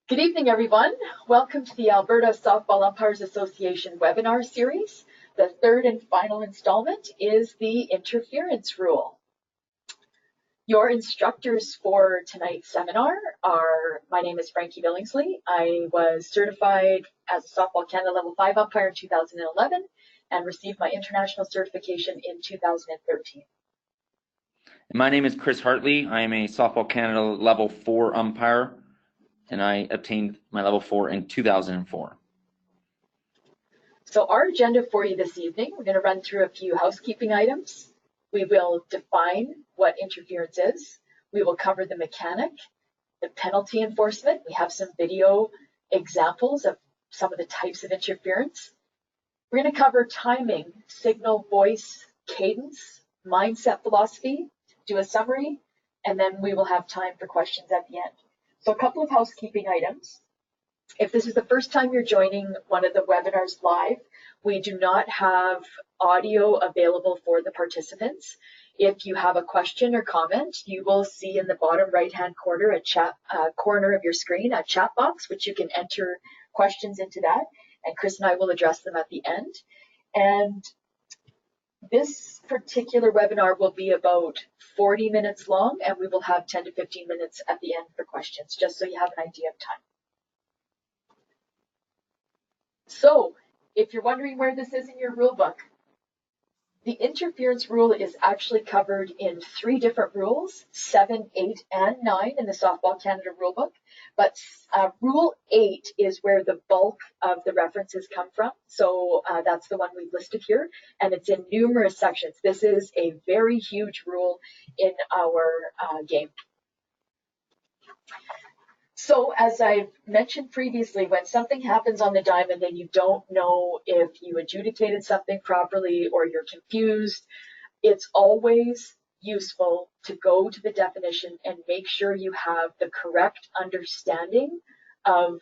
Good evening, everyone. Welcome to the Alberta Softball Umpires Association webinar series. The third and final installment is the interference rule. Your instructors for tonight's seminar are, my name is Frankie Billingsley. I was certified as a Softball Canada Level 5 umpire in 2011 and received my international certification in 2013. My name is Chris Hartley. I am a Softball Canada Level 4 umpire, and I obtained my Level 4 in 2004. So our agenda for you this evening, we're going to run through a few housekeeping items. We will define what interference is. We will cover the mechanic, the penalty enforcement. We have some video examples of some of the types of interference. We're going to cover timing, signal, voice, cadence, mindset, philosophy, do a summary, and then we will have time for questions at the end. So a couple of housekeeping items. If this is the first time you're joining one of the webinars live, we do not have audio available for the participants. If you have a question or comment, you will see in the bottom right-hand corner corner of your screen a chat box, which you can enter questions into that, and Chris and I will address them at the end. And this particular webinar will be about 40 minutes long, and we will have 10 to 15 minutes at the end for questions, just so you have an idea of time. So, if you're wondering where this is in your rule book, the interference rule is actually covered in 3 different rules, 7, 8, and 9 in the Softball Canada rulebook. But Rule 8 is where the bulk of the references come from. So that's the one we've listed here, and it's in numerous sections. This is a very huge rule in our game. So as I've mentioned previously, when something happens on the diamond and you don't know if you adjudicated something properly or you're confused, it's always useful to go to the definition and make sure you have the correct understanding of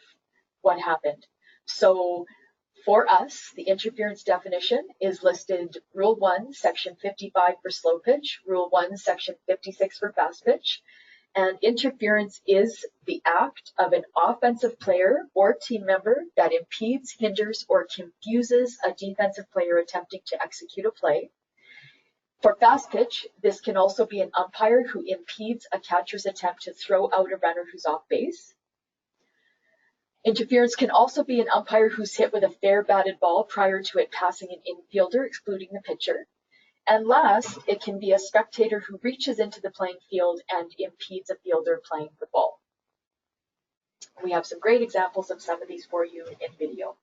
what happened. So for us, the interference definition is listed Rule 1, Section 55 for slow pitch, Rule 1, Section 56 for fast pitch. And interference is the act of an offensive player or team member that impedes, hinders, or confuses a defensive player attempting to execute a play. For fast pitch, this can also be an umpire who impedes a catcher's attempt to throw out a runner who's off base. Interference can also be an umpire who's hit with a fair batted ball prior to it passing an infielder, excluding the pitcher. And last, it can be a spectator who reaches into the playing field and impedes a fielder playing the ball. We have some great examples of some of these for you in video.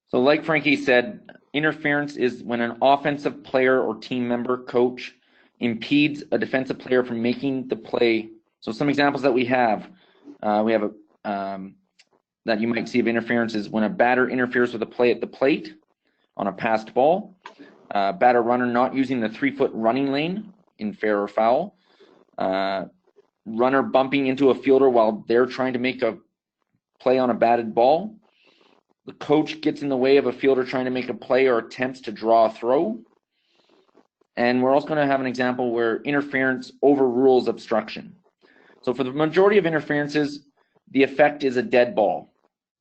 So like Frankie said, interference is when an offensive player or team member, coach, impedes a defensive player from making the play. So some examples that we have that you might see of interference is when a batter interferes with a play at the plate on a passed ball, batter runner not using the 3-foot running lane in fair or foul, runner bumping into a fielder while they're trying to make a play on a batted ball, the coach gets in the way of a fielder trying to make a play or attempts to draw a throw, and we're also going to have an example where interference overrules obstruction. So for the majority of interferences, the effect is a dead ball.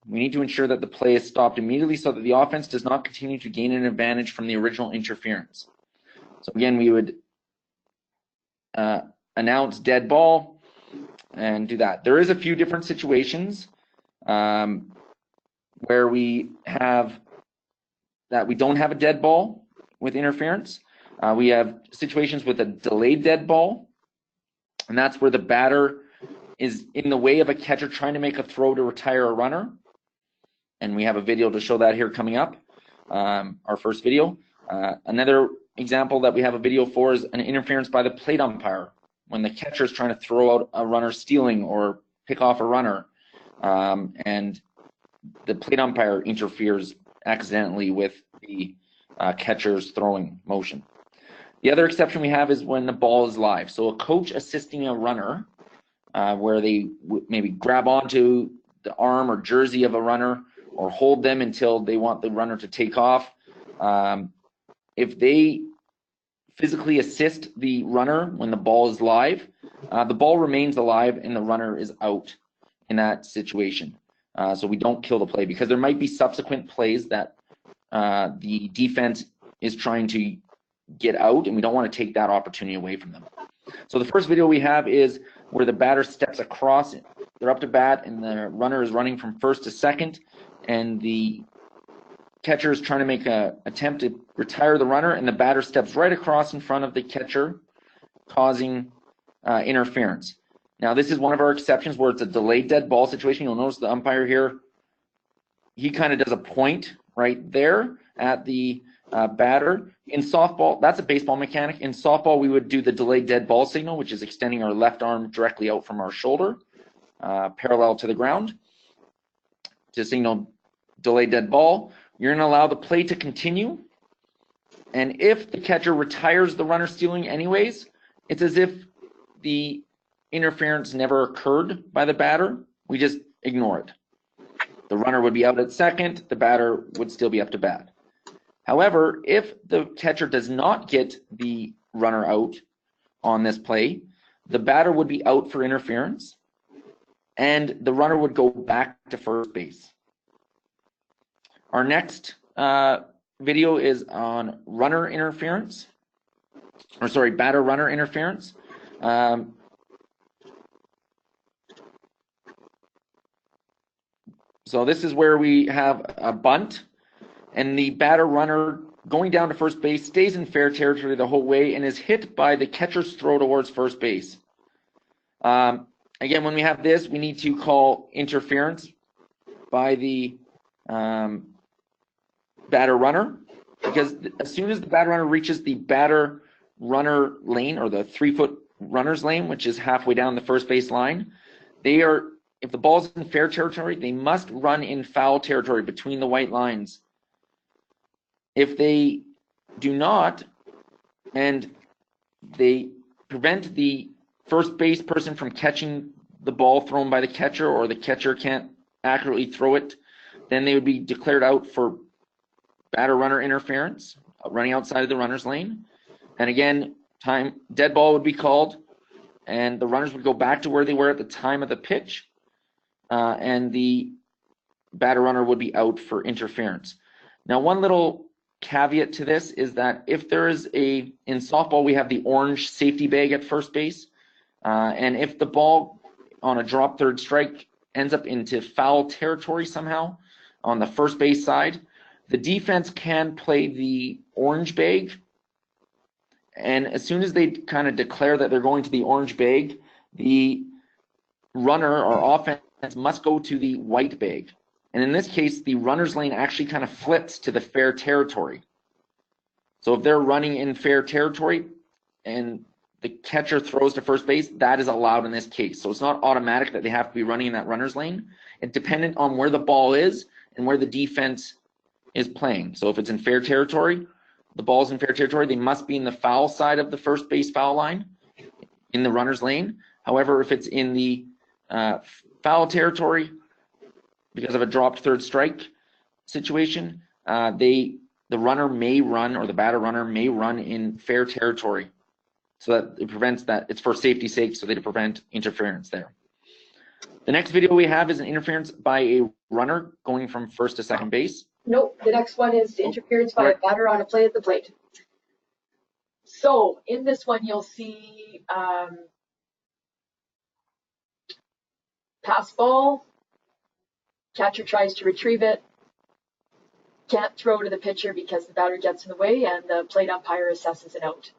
We need to ensure that the play is stopped immediately so that the offense does not continue to gain an advantage from the original interference. So again, we would announce dead ball and do that. There is a few different situations where we have that we don't have a dead ball with interference. We have situations with a delayed dead ball, and that's where the batter is in the way of a catcher trying to make a throw to retire a runner. And we have a video to show that here coming up, our first video. Another example that we have a video for is an interference by the plate umpire when the catcher is trying to throw out a runner stealing or pick off a runner, and the plate umpire interferes accidentally with the catcher's throwing motion. The other exception we have is when the ball is live. So a coach assisting a runner where they maybe grab onto the arm or jersey of a runner or hold them until they want the runner to take off. If they physically assist the runner when the ball is live, the ball remains alive and the runner is out in that situation. So we don't kill the play, because there might be subsequent plays that the defense is trying to get out, and we don't want to take that opportunity away from them. So the first video we have is where the batter steps across. They're up to bat, and the runner is running from first to second, and the catcher is trying to make an attempt to retire the runner, and the batter steps right across in front of the catcher, causing interference. Now, this is one of our exceptions where it's a delayed dead ball situation. You'll notice the umpire here, he kind of does a point right there at the batter. In softball, that's a baseball mechanic. In softball, we would do the delayed dead ball signal, which is extending our left arm directly out from our shoulder, parallel to the ground, to signal delayed dead ball. You're going to allow the play to continue. And if the catcher retires the runner stealing anyways, it's as if the interference never occurred by the batter. We just ignore it. The runner would be out at second, the batter would still be up to bat. However, if the catcher does not get the runner out on this play, the batter would be out for interference, and the runner would go back to first base. Our next video is on runner interference, or sorry, batter-runner interference. So this is where we have a bunt, and the batter-runner going down to first base stays in fair territory the whole way and is hit by the catcher's throw towards first base. Again, when we have this, we need to call interference by the batter-runner, because as soon as the batter-runner reaches the batter-runner lane, or the 3-foot runner's lane, which is halfway down the first base line, if the ball's in fair territory, they must run in foul territory between the white lines. If they do not, and they prevent the first base person from catching the ball thrown by the catcher, or the catcher can't accurately throw it, then they would be declared out for batter-runner interference, running outside of the runner's lane. And again, dead ball would be called, and the runners would go back to where they were at the time of the pitch, and the batter-runner would be out for interference. Now, one little caveat to this is that if there is in softball, we have the orange safety bag at first base, and if the ball on a drop third strike ends up into foul territory somehow on the first base side, the defense can play the orange bag, and as soon as they kind of declare that they're going to the orange bag, the runner or offense must go to the white bag. And in this case, the runner's lane actually kind of flips to the fair territory. So if they're running in fair territory and the catcher throws to first base, that is allowed in this case. So it's not automatic that they have to be running in that runner's lane. It's dependent on where the ball is and where the defense is playing. So if it's in fair territory, the ball's in fair territory, they must be in the foul side of the first base foul line in the runner's lane. However, if it's in the foul territory because of a dropped third strike situation, the runner may run, or the batter runner may run in fair territory, so that it prevents that. It's for safety's sake, so they prevent interference there. The next video we have is an interference by a runner going from first to second base. Nope, the next one is interference by a batter on a play at the plate. So in this one, you'll see pass ball, catcher tries to retrieve it, can't throw to the pitcher because the batter gets in the way, and the plate umpire assesses an out.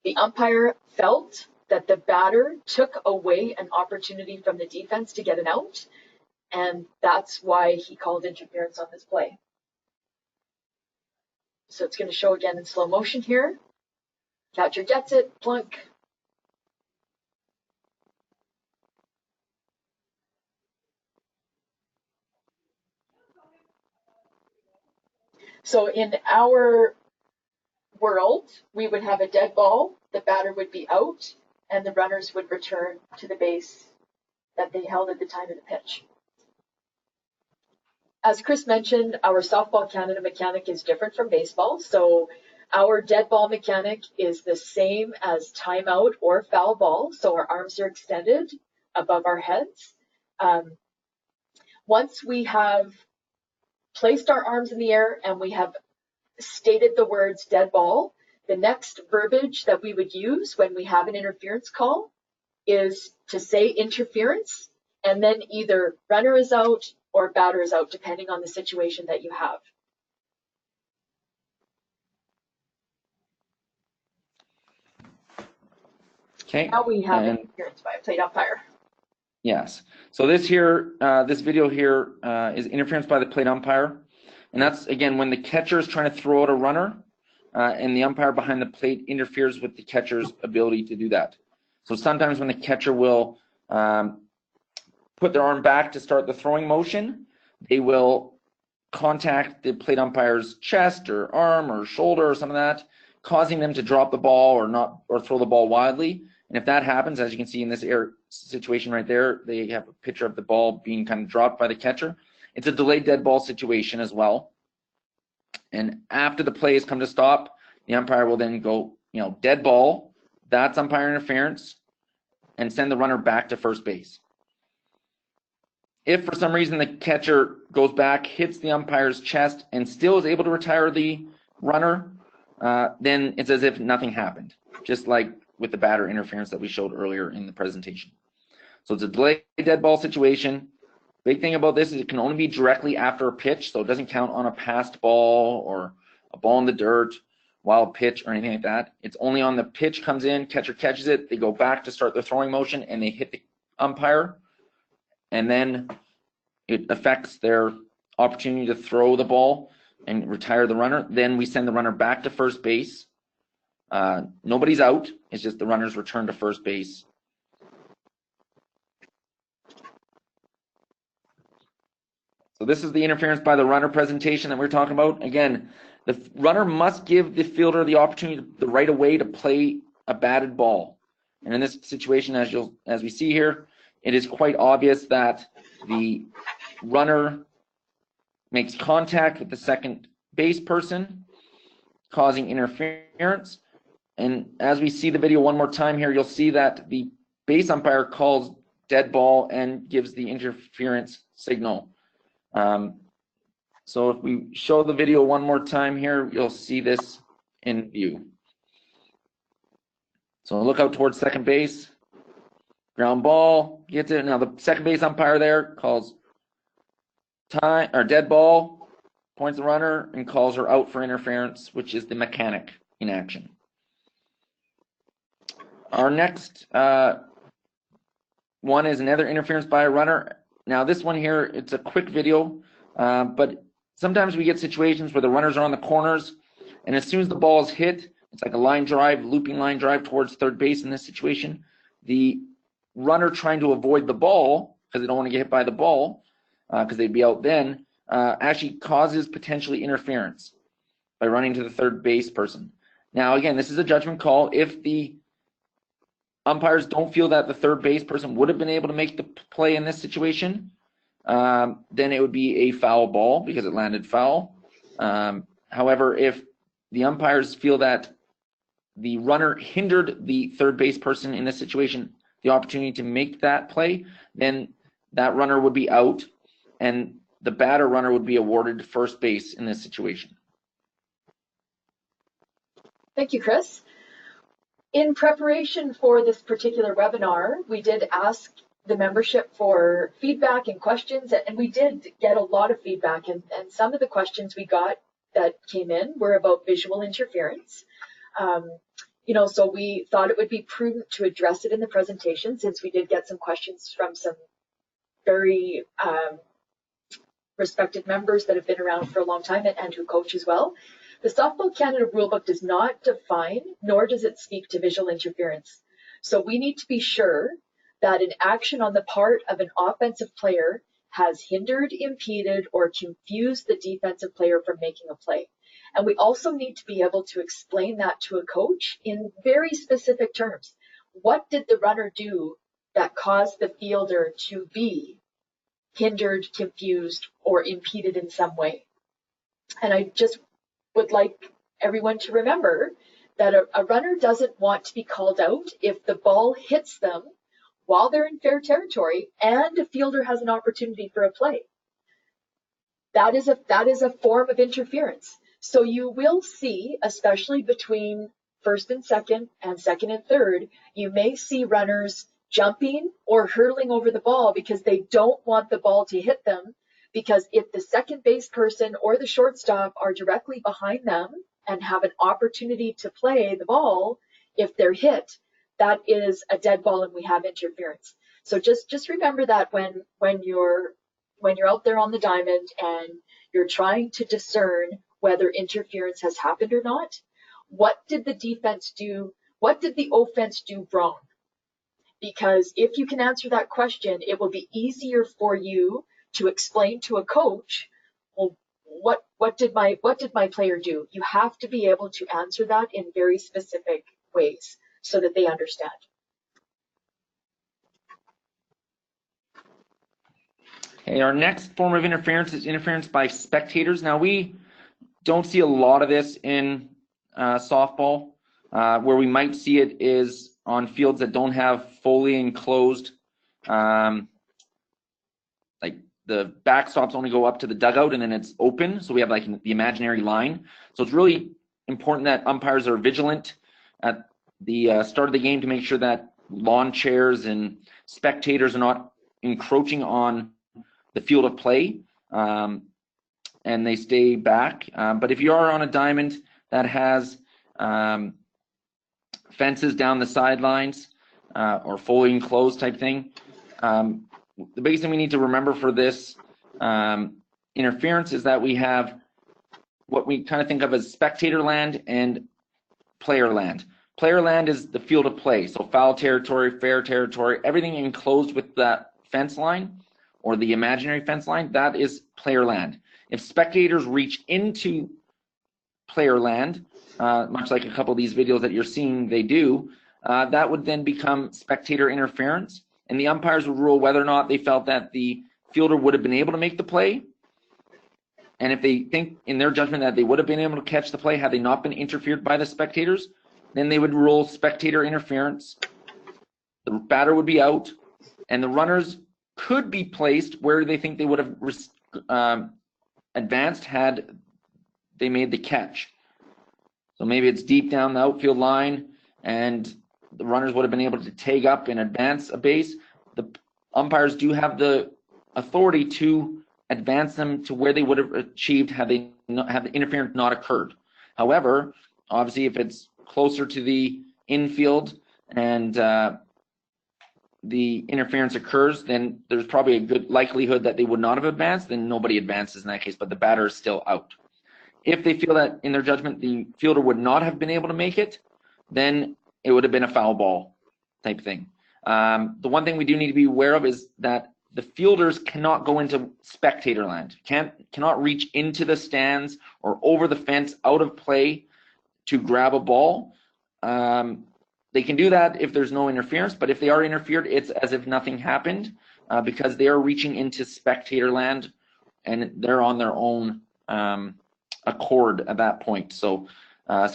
The umpire felt that the batter took away an opportunity from the defense to get an out, and that's why he called interference on this play. So it's going to show again in slow motion here. Catcher gets it, plunk. So in our world, we would have a dead ball, the batter would be out, and the runners would return to the base that they held at the time of the pitch. As Chris mentioned, our Softball Canada mechanic is different from baseball. So Our dead ball mechanic is the same as timeout or foul ball, so our arms are extended above our heads. Once we have placed our arms in the air and we have stated the words dead ball, the next verbiage that we would use when we have an interference call is to say interference, and then either runner is out or batter is out, depending on the situation that you have. Okay. Now we have interference by a plate umpire. Yes. So this here, this video here is interference by the plate umpire. And that's, again, when the catcher is trying to throw out a runner and the umpire behind the plate interferes with the catcher's ability to do that. So sometimes when the catcher will put their arm back to start the throwing motion, they will contact the plate umpire's chest or arm or shoulder or something like that, causing them to drop the ball or throw the ball wildly. And if that happens, as you can see in this situation right there, they have a picture of the ball being kind of dropped by the catcher. It's a delayed dead ball situation as well. And after the play has come to stop, the umpire will then go, dead ball, that's umpire interference, and send the runner back to first base. If for some reason the catcher goes back, hits the umpire's chest, and still is able to retire the runner, then it's as if nothing happened, just like with the batter interference that we showed earlier in the presentation. So it's a delayed dead ball situation. Big thing about this is it can only be directly after a pitch, so it doesn't count on a passed ball or a ball in the dirt, wild pitch, or anything like that. It's only on the pitch comes in, catcher catches it, they go back to start their throwing motion, and they hit the umpire, and then it affects their opportunity to throw the ball and retire the runner. Then we send the runner back to first base. Nobody's out, it's just the runner's return to first base. So this is the interference by the runner presentation that we're talking about. Again, the runner must give the fielder the opportunity, the right of way to play a batted ball. And in this situation, as we see here, it is quite obvious that the runner makes contact with the second base person, causing interference. And as we see the video one more time here, you'll see that the base umpire calls dead ball and gives the interference signal. So if we show the video one more time here, you'll see this in view. So look out towards second base, ground ball, gets it. Now the second base umpire there calls time or dead ball, points the runner and calls her out for interference, which is the mechanic in action. Our next one is another interference by a runner. Now this one here, it's a quick video, but sometimes we get situations where the runners are on the corners, and as soon as the ball is hit, it's like a line drive, looping line drive towards third base in this situation. The runner trying to avoid the ball, because they don't want to get hit by the ball, because they'd be out then, actually causes potentially interference by running to the third base person. Now again, this is a judgment call. If the umpires don't feel that the third base person would have been able to make the play in this situation, then it would be a foul ball because it landed foul. However, if the umpires feel that the runner hindered the third base person in this situation the opportunity to make that play, then that runner would be out and the batter runner would be awarded first base in this situation. Thank you, Chris. In preparation for this particular webinar, we did ask the membership for feedback and questions, and we did get a lot of feedback, and some of the questions we got that came in were about visual interference. So we thought it would be prudent to address it in the presentation, since we did get some questions from some very respected members that have been around for a long time and who coach as well. The Softball Canada rulebook does not define, nor does it speak to visual interference. So we need to be sure that an action on the part of an offensive player has hindered, impeded, or confused the defensive player from making a play. And we also need to be able to explain that to a coach in very specific terms. What did the runner do that caused the fielder to be hindered, confused, or impeded in some way? And I just would like everyone to remember that a runner doesn't want to be called out if the ball hits them while they're in fair territory and a fielder has an opportunity for a play. That is a form of interference. So you will see, especially between first and second and third, you may see runners jumping or hurtling over the ball because they don't want the ball to hit them, because if the second base person or the shortstop are directly behind them and have an opportunity to play the ball, if they're hit, that is a dead ball and we have interference. So just remember that when you're out there on the diamond and you're trying to discern whether interference has happened or not, what did the defense do? What did the offense do wrong? Because if you can answer that question, it will be easier for you to explain to a coach, well, what did my player do? You have to be able to answer that in very specific ways so that they understand. Okay, our next form of interference is interference by spectators. Now, we don't see a lot of this in softball. Where we might see it is on fields that don't have fully enclosed, like the backstops only go up to the dugout and then it's open. So we have like the imaginary line. So it's really important that umpires are vigilant at the start of the game to make sure that lawn chairs and spectators are not encroaching on the field of play, and they stay back. But if you are on a diamond that has fences down the sidelines or fully enclosed type thing, the biggest thing we need to remember for this interference is that we have what we kind of think of as spectator land and player land. Player land is the field of play, so foul territory, fair territory, everything enclosed with that fence line or the imaginary fence line, that is player land. If spectators reach into player land, much like a couple of these videos that you're seeing they do, that would then become spectator interference, and the umpires would rule whether or not they felt that the fielder would have been able to make the play, and if they think in their judgment that they would have been able to catch the play had they not been interfered by the spectators, then they would rule spectator interference. The batter would be out, and the runners could be placed where they think they would have advanced had they made the catch. So maybe it's deep down the outfield line and the runners would have been able to tag up and advance a base. The umpires do have the authority to advance them to where they would have achieved had the interference not occurred. However, obviously if it's closer to the infield and the interference occurs, then there's probably a good likelihood that they would not have advanced, then nobody advances in that case, but the batter is still out. If they feel that in their judgment the fielder would not have been able to make it, then it would have been a foul ball type thing. The one thing we do need to be aware of is that the fielders cannot go into spectator land, cannot reach into the stands or over the fence out of play to grab a ball. They can do that if there's no interference, but if they are interfered, it's as if nothing happened because they are reaching into spectator land and they're on their own accord at that point. So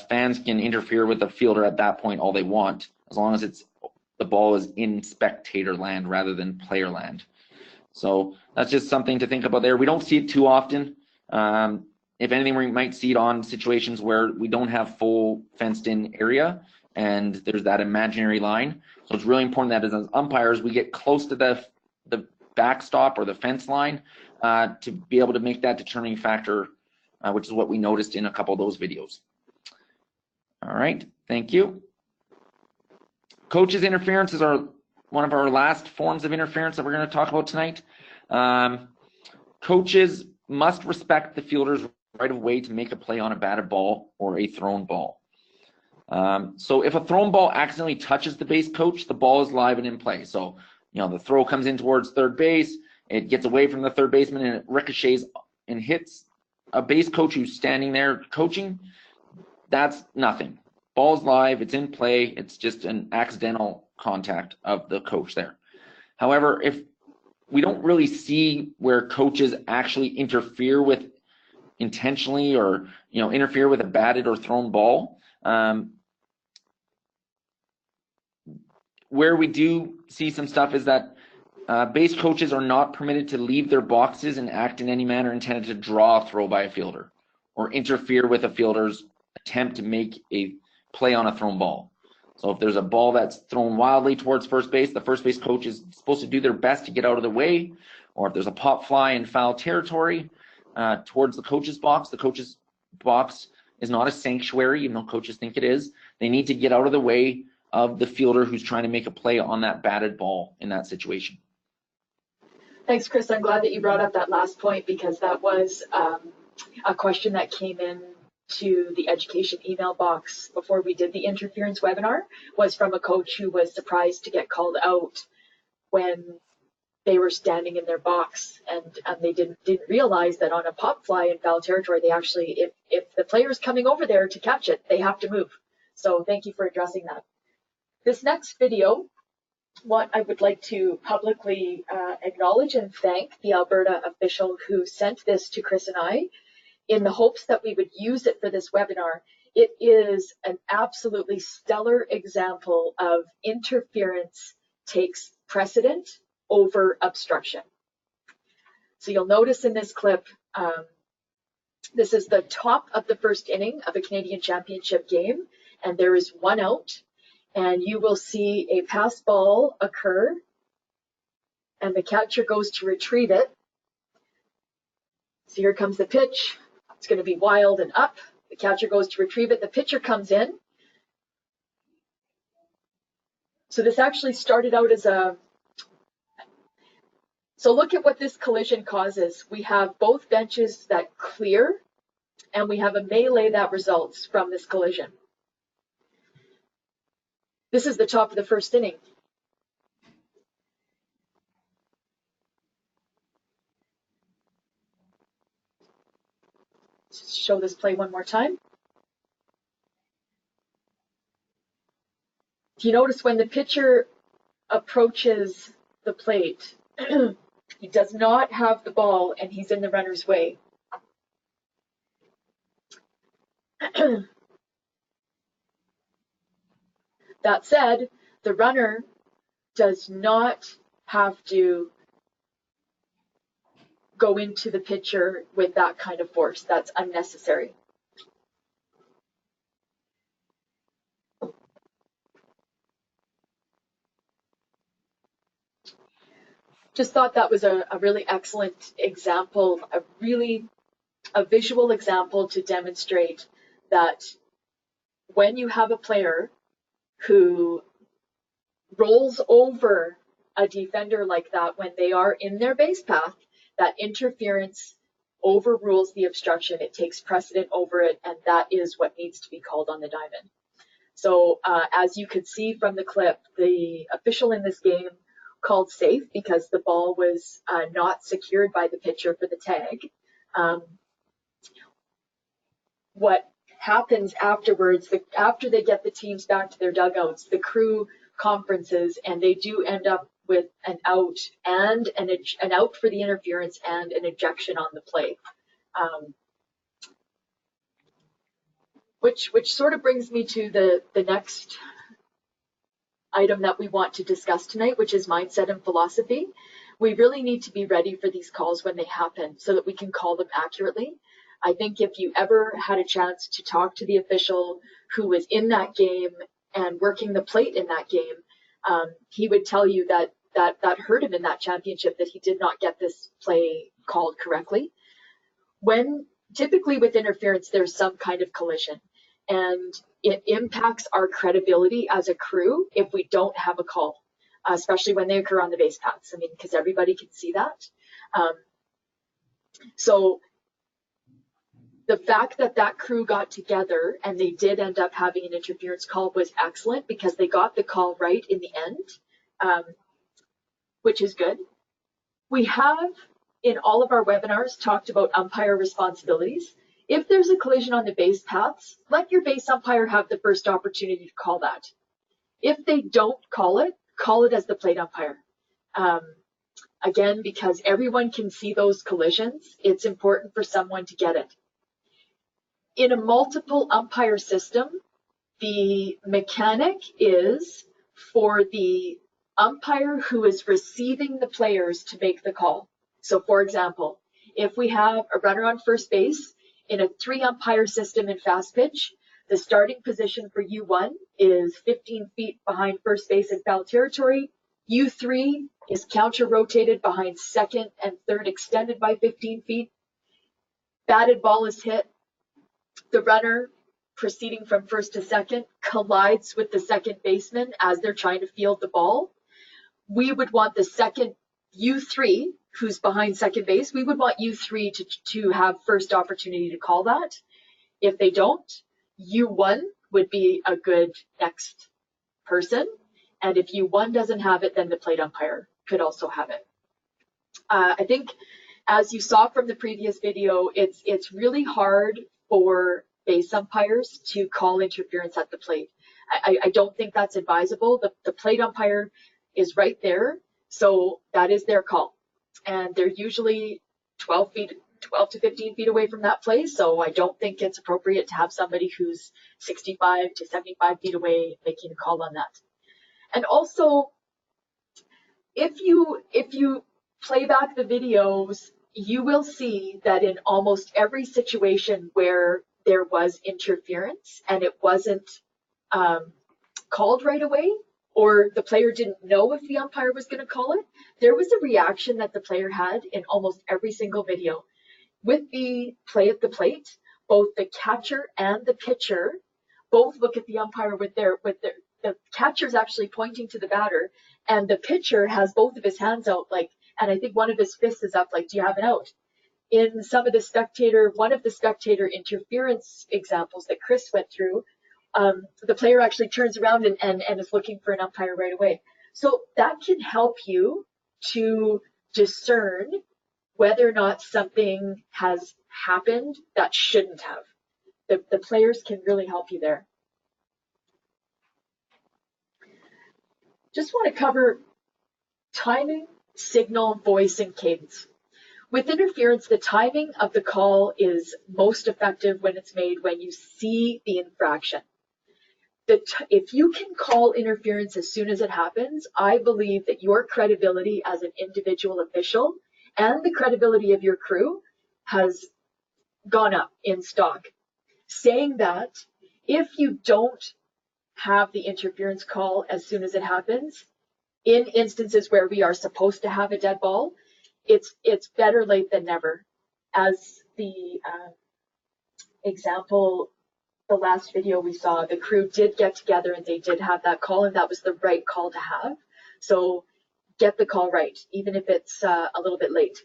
fans can interfere with the fielder at that point all they want, as long as the ball is in spectator land rather than player land. So that's just something to think about there. We don't see it too often. If anything, we might see it on situations where we don't have full fenced in area and there's that imaginary line. So it's really important that as umpires, we get close to the backstop or the fence line to be able to make that determining factor, which is what we noticed in a couple of those videos. All right, thank you. Coaches' interference is one of our last forms of interference that we're going to talk about tonight. Coaches must respect the fielder's right of way to make a play on a batted ball or a thrown ball. So if a thrown ball accidentally touches the base coach, the ball is live and in play. So, the throw comes in towards third base, it gets away from the third baseman and it ricochets and hits a base coach who's standing there coaching. That's nothing. Ball's live, it's in play, it's just an accidental contact of the coach there. However, if we don't really see where coaches actually interfere with intentionally or interfere with a batted or thrown ball. Where we do see some stuff is that base coaches are not permitted to leave their boxes and act in any manner intended to draw a throw by a fielder or interfere with a fielder's attempt to make a play on a thrown ball. So if there's a ball that's thrown wildly towards first base, the first base coach is supposed to do their best to get out of the way. Or if there's a pop fly in foul territory towards the coach's box is not a sanctuary, even though coaches think it is. They need to get out of the way of the fielder who's trying to make a play on that batted ball in that situation. Thanks, Chris. I'm glad that you brought up that last point, because that was a question that came in to the education email box before we did the interference webinar, was from a coach who was surprised to get called out when they were standing in their box, and they didn't realize that on a pop fly in foul territory, they actually, if the player's coming over there to catch it, they have to move. So thank you for addressing that. This next video, what I would like to publicly acknowledge and thank the Alberta official who sent this to Chris and I in the hopes that we would use it for this webinar. It is an absolutely stellar example of interference takes precedent over obstruction. So you'll notice in this clip, this is the top of the first inning of a Canadian Championship game, and there is one out. And you will see a pass ball occur, and the catcher goes to retrieve it. So here comes the pitch. It's going to be wild and up. The catcher goes to retrieve it. The pitcher comes in. So this actually started out as a... So look at what this collision causes. We have both benches that clear, and we have a melee that results from this collision. This is the top of the first inning. Let's show this play one more time. Do you notice when the pitcher approaches the plate, he does not have the ball and he's in the runner's way? That said, the runner does not have to go into the pitcher with that kind of force. That's unnecessary. Just thought that was a really excellent example, a visual example to demonstrate that when you have a player who rolls over a defender like that when they are in their base path, that interference overrules the obstruction. It takes precedent over it, and that is what needs to be called on the diamond. So as you could see from the clip, the official in this game called safe because the ball was not secured by the pitcher for the tag. What happens afterwards, after they get the teams back to their dugouts, the crew conferences, and they do end up with an out and an out for the interference and an ejection on the play. Which sort of brings me to the next item that we want to discuss tonight, which is mindset and philosophy. We really need to be ready for these calls when they happen so that we can call them accurately. I think if you ever had a chance to talk to the official who was in that game and working the plate in that game, he would tell you that hurt him in that championship, that he did not get this play called correctly. When typically with interference, there's some kind of collision, and it impacts our credibility as a crew if we don't have a call, especially when they occur on the base paths. I mean, because everybody can see that. So the fact that crew got together and they did end up having an interference call was excellent, because they got the call right in the end, which is good. We have, in all of our webinars, talked about umpire responsibilities. If there's a collision on the base paths, let your base umpire have the first opportunity to call that. If they don't call it as the plate umpire. Again, because everyone can see those collisions, it's important for someone to get it. In a multiple umpire system, the mechanic is for the umpire who is receiving the players to make the call. So for example, if we have a runner on first base in a 3-umpire system in fast pitch, the starting position for U1 is 15 feet behind first base in foul territory. U3 is counter-rotated behind second and third extended by 15 feet. Batted ball is hit. The runner proceeding from first to second collides with the second baseman as they're trying to field the ball. We would want the second U3, who's behind second base, we would want U3 to have first opportunity to call that. If they don't, U1 would be a good next person. And if U1 doesn't have it, then the plate umpire could also have it. I think, as you saw from the previous video, it's really hard for base umpires to call interference at the plate. I don't think that's advisable. The plate umpire is right there, so that is their call. And they're usually 12 to 15 feet away from that play, so I don't think it's appropriate to have somebody who's 65 to 75 feet away making a call on that. And also, if you play back the videos, you will see that in almost every situation where there was interference and it wasn't called right away, or the player didn't know if the umpire was going to call it, there was a reaction that the player had in almost every single video. With the play at the plate, both the catcher and the pitcher both look at the umpire with the catcher's actually pointing to the batter, and the pitcher has both of his hands out, and I think one of his fists is up, like, do you have an out? In some of one of the spectator interference examples that Chris went through, the player actually turns around and is looking for an umpire right away. So that can help you to discern whether or not something has happened that shouldn't have. The players can really help you there. Just want to cover timing, signal, voice, and cadence. With interference, the timing of the call is most effective when it's made when you see the infraction. If you can call interference as soon as it happens, I believe that your credibility as an individual official and the credibility of your crew has gone up in stock. Saying that, if you don't have the interference call as soon as it happens, in instances where we are supposed to have a dead ball, it's better late than never. As the example, the last video we saw, the crew did get together and they did have that call, and that was the right call to have. So get the call right, even if it's a little bit late.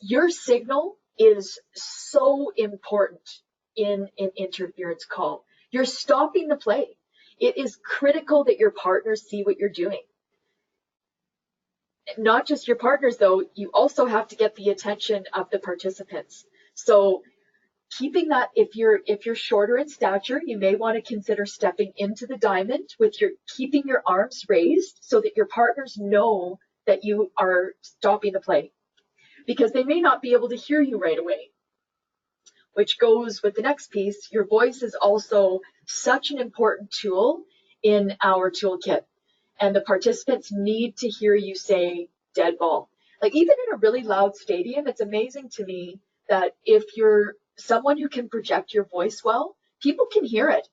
Your signal is so important in an interference call. You're stopping the play. It is critical that your partners see what you're doing. Not just your partners, though, you also have to get the attention of the participants. So keeping that, if you're shorter in stature, you may want to consider stepping into the diamond with keeping your arms raised so that your partners know that you are stopping the play, because they may not be able to hear you right away. Which goes with the next piece. Your voice is also such an important tool in our toolkit, and the participants need to hear you say dead ball. Like, even in a really loud stadium, it's amazing to me that if you're someone who can project your voice well, people can hear it.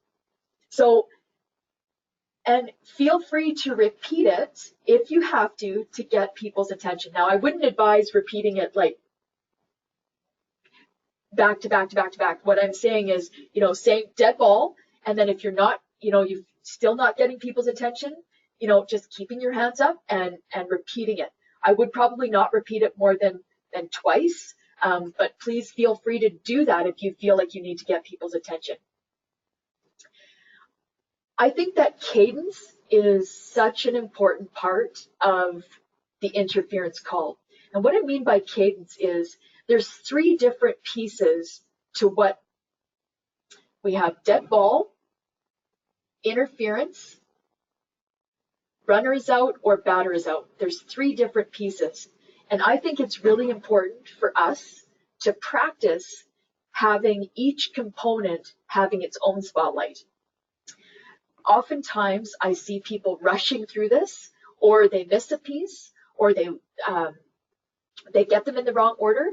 So, and feel free to repeat it if you have to get people's attention. Now, I wouldn't advise repeating it like back to back to back to back. What I'm saying is, saying dead ball, and then if you're not, you're still not getting people's attention, just keeping your hands up and repeating it. I would probably not repeat it more than twice, but please feel free to do that if you feel like you need to get people's attention. I think that cadence is such an important part of the interference call. And what I mean by cadence is there's 3 different pieces to what we have: dead ball, interference, runner is out, or batter is out. There's 3 different pieces. And I think it's really important for us to practice having each component having its own spotlight. Oftentimes I see people rushing through this, or they miss a piece, or they get them in the wrong order.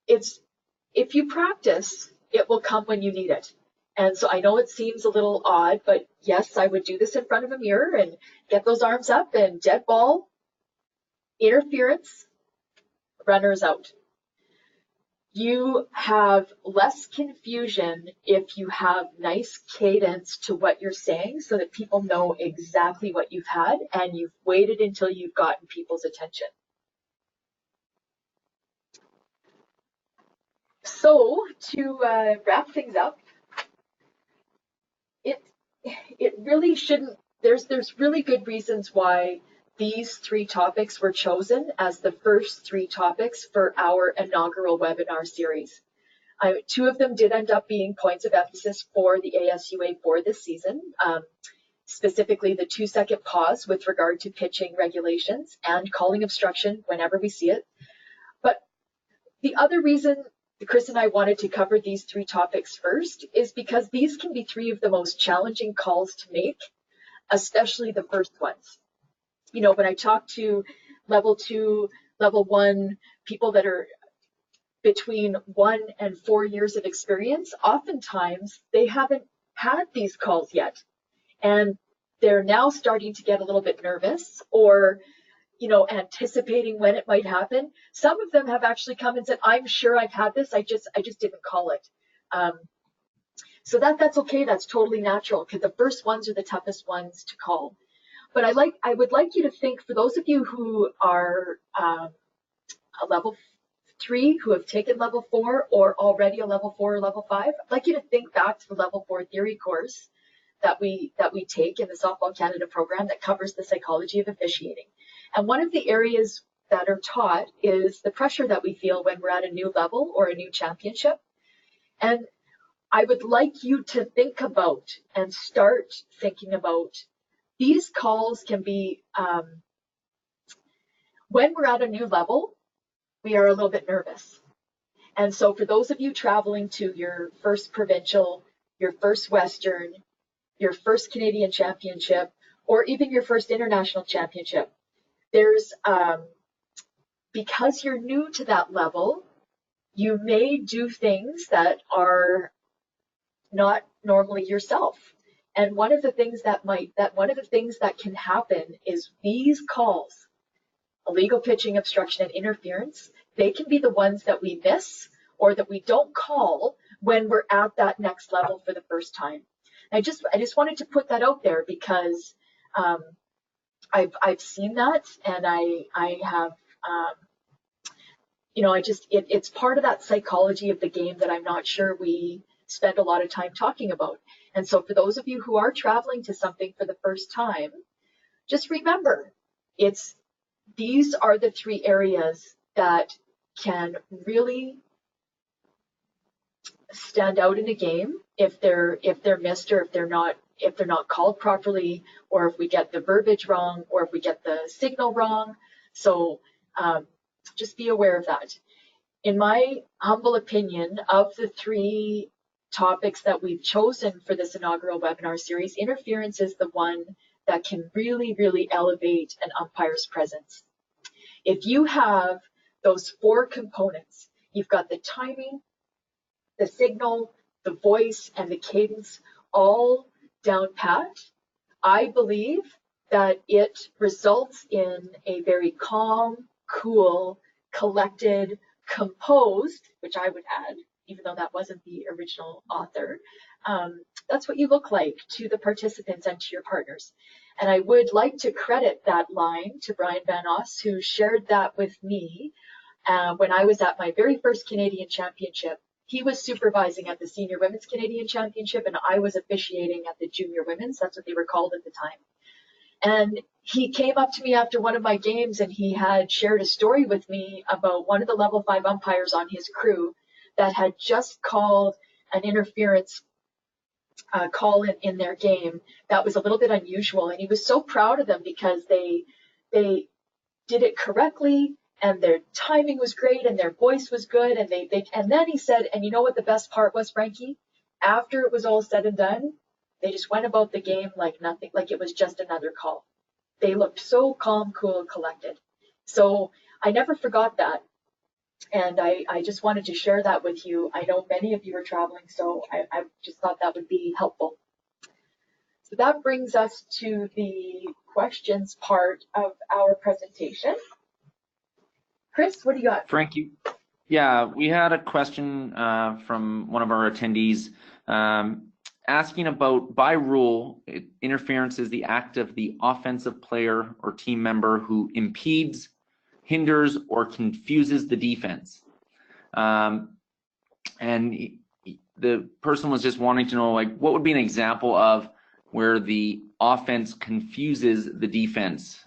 If you practice, it will come when you need it. And so I know it seems a little odd, but yes, I would do this in front of a mirror and get those arms up and dead ball, interference, runners out. You have less confusion if you have nice cadence to what you're saying so that people know exactly what you've had and you've waited until you've gotten people's attention. So to wrap things up, it really shouldn't, there's really good reasons why these 3 topics were chosen as the first 3 topics for our inaugural webinar series. 2 of them did end up being points of emphasis for the ASUA for this season, specifically the 2-second pause with regard to pitching regulations and calling obstruction whenever we see it. But the other reason Chris and I wanted to cover these 3 topics first is because these can be 3 of the most challenging calls to make, especially the first ones. You know, when I talk to level 2, level 1, people that are between 1 and 4 years of experience, oftentimes they haven't had these calls yet. And they're now starting to get a little bit nervous or, you know, anticipating when it might happen. Some of them have actually come and said, I'm sure I've had this, I just didn't call it. So that's okay, that's totally natural, because the first ones are the toughest ones to call. But I would like you to think, for those of you who are a level 3, who have taken level 4 or already a level 4 or level 5, I'd like you to think back to the level 4 theory course that we take in the Softball Canada program that covers the psychology of officiating. And one of the areas that are taught is the pressure that we feel when we're at a new level or a new championship. And I would like you to think about and start thinking about these calls can be, when we're at a new level, we are a little bit nervous. And so for those of you traveling to your first provincial, your first Western, your first Canadian championship, or even your first international championship, there's, because you're new to that level, you may do things that are not normally yourself. And one of the things that can happen is these calls, illegal pitching, obstruction, and interference, they can be the ones that we miss or that we don't call when we're at that next level for the first time. I just wanted to put that out there because I've seen that, and I have, you know, it's part of that psychology of the game that I'm not sure we spend a lot of time talking about. And so for those of you who are traveling to something for the first time, just remember, these are the 3 areas that can really stand out in a game if they're missed, or if they're not called properly, or if we get the verbiage wrong, or if we get the signal wrong. So just be aware of that. In my humble opinion, of the 3 topics that we've chosen for this inaugural webinar series, interference is the one that can really, really elevate an umpire's presence. If you have those 4 components, you've got the timing, the signal, the voice, and the cadence all down pat, I believe that it results in a very calm, cool, collected, composed, which I would add, even though that wasn't the original author, that's what you look like to the participants and to your partners. And I would like to credit that line to Brian Van Oss, who shared that with me when I was at my very first Canadian championship. He was supervising at the Senior Women's Canadian Championship, and I was officiating at the Junior Women's. That's what they were called at the time. And he came up to me after one of my games, and he had shared a story with me about one of the level 5 umpires on his crew that had just called an interference call in their game that was a little bit unusual. And he was so proud of them because they did it correctly and their timing was great and their voice was good. And then he said, and you know what the best part was, Frankie? After it was all said and done, they just went about the game like nothing, like it was just another call. They looked so calm, cool, and collected. So I never forgot that. And I just wanted to share that with you. I know many of you are traveling, so I just thought that would be helpful. So that brings us to the questions part of our presentation. Chris, what do you got? Frankie, yeah, we had a question from one of our attendees asking about, by rule, interference is the act of the offensive player or team member who impedes, hinders, or confuses the defense. And the person was just wanting to know, like, what would be an example of where the offense confuses the defense?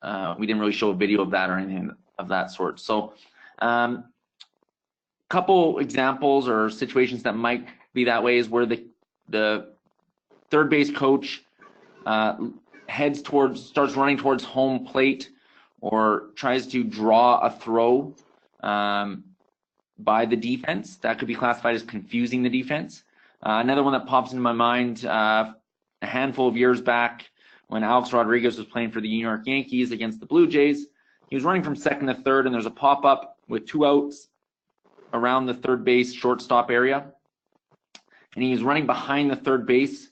We didn't really show a video of that or anything of that sort. So couple examples or situations that might be that way is where the third base coach starts running towards home plate or tries to draw a throw by the defense. That could be classified as confusing the defense. Another one that pops into my mind, a handful of years back when Alex Rodriguez was playing for the New York Yankees against the Blue Jays. He was running from second to third, and there's a pop-up with 2 outs around the third base shortstop area. And he was running behind the third base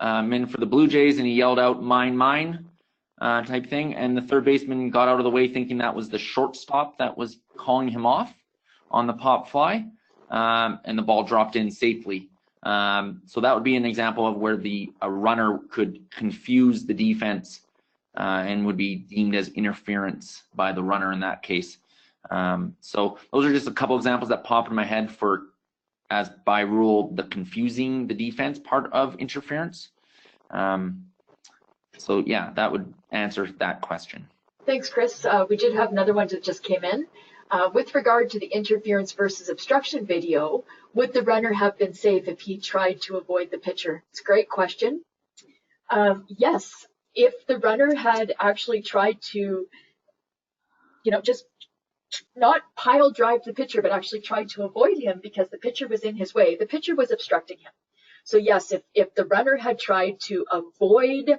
man for the Blue Jays, and he yelled out, "Mine, mine," type thing. And the third baseman got out of the way thinking that was the shortstop that was calling him off on the pop fly, and the ball dropped in safely. So that would be an example of where a runner could confuse the defense and would be deemed as interference by the runner in that case. So those are just a couple examples that pop in my head for, as by rule, the confusing the defense part of interference. So yeah, that would answer that question. Thanks, Chris. We did have another one that just came in. With regard to the interference versus obstruction video, would the runner have been safe if he tried to avoid the pitcher? It's a great question. Yes, if the runner had actually tried to, just not pile drive the pitcher, but actually tried to avoid him because the pitcher was in his way, the pitcher was obstructing him. So yes, if the runner had tried to avoid,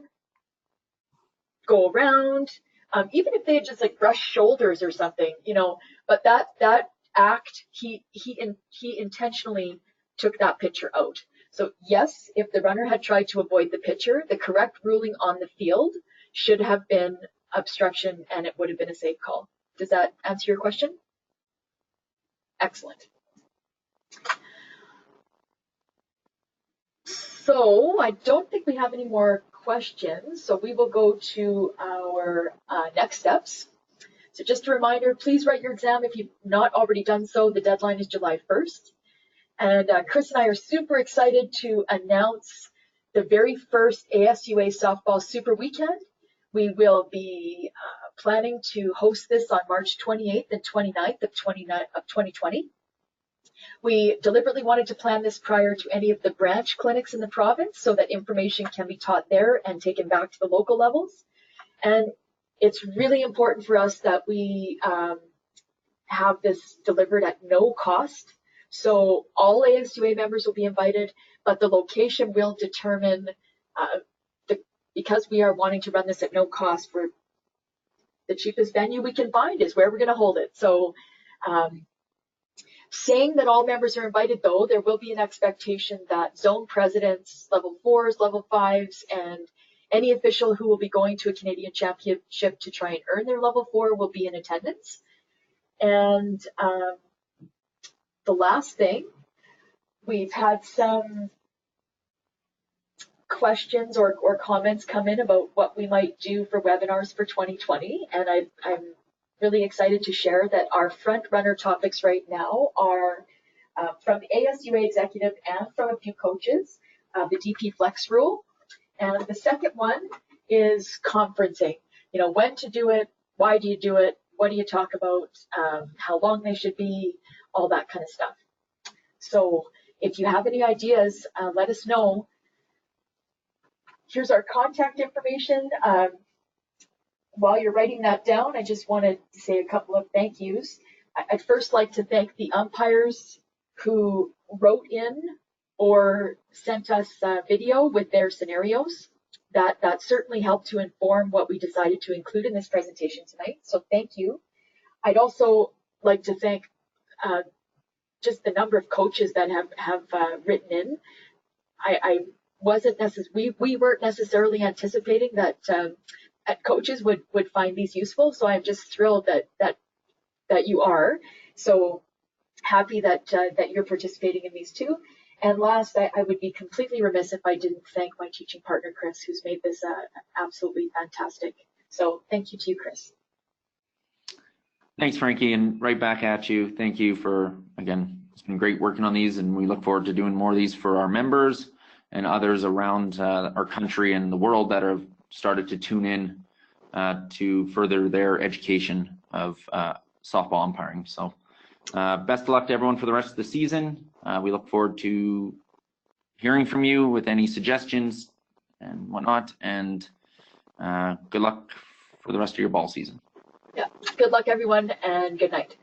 go around, even if they had just like brushed shoulders or something, but that act, he intentionally took that pitcher out. So yes, if the runner had tried to avoid the pitcher, the correct ruling on the field should have been obstruction, and it would have been a safe call. Does that answer your question? Excellent. So I don't think we have any more questions, so we will go to our next steps. So just a reminder, please write your exam if you've not already done so. The deadline is July 1st. And Chris and I are super excited to announce the very first ASUA Softball Super Weekend. We will be planning to host this on March 28th and 29th of 2020. We deliberately wanted to plan this prior to any of the branch clinics in the province so that information can be taught there and taken back to the local levels. And it's really important for us that we have this delivered at no cost. So all ASUA members will be invited, but the location will determine, because we are wanting to run this at no cost, for the cheapest venue we can find is where we're going to hold it. So saying that all members are invited, though, there will be an expectation that zone presidents, level 4s, level 5s, and any official who will be going to a Canadian championship to try and earn their level 4 will be in attendance. And the last thing, we've had some questions or comments come in about what we might do for webinars for 2020, and I'm really excited to share that our front runner topics right now are from the ASUA executive and from a few coaches, the DP Flex rule. And the second one is conferencing. When to do it, why do you do it, what do you talk about, how long they should be, all that kind of stuff. So if you have any ideas, let us know. Here's our contact information. while you're writing that down, I just wanted to say a couple of thank yous. I'd first like to thank the umpires who wrote in or sent us a video with their scenarios. That certainly helped to inform what we decided to include in this presentation tonight. So thank you. I'd also like to thank just the number of coaches that have written in. I wasn't we weren't necessarily anticipating that coaches would find these useful. So I'm just thrilled that you are. So happy that you're participating in these too. And last, I would be completely remiss if I didn't thank my teaching partner, Chris, who's made this absolutely fantastic. So thank you to you, Chris. Thanks, Frankie, and right back at you. Thank you for, again, it's been great working on these, and we look forward to doing more of these for our members and others around our country and the world that have started to tune in to further their education of softball umpiring. So best of luck to everyone for the rest of the season. We look forward to hearing from you with any suggestions and whatnot, and good luck for the rest of your ball season. Yeah, good luck everyone, and good night.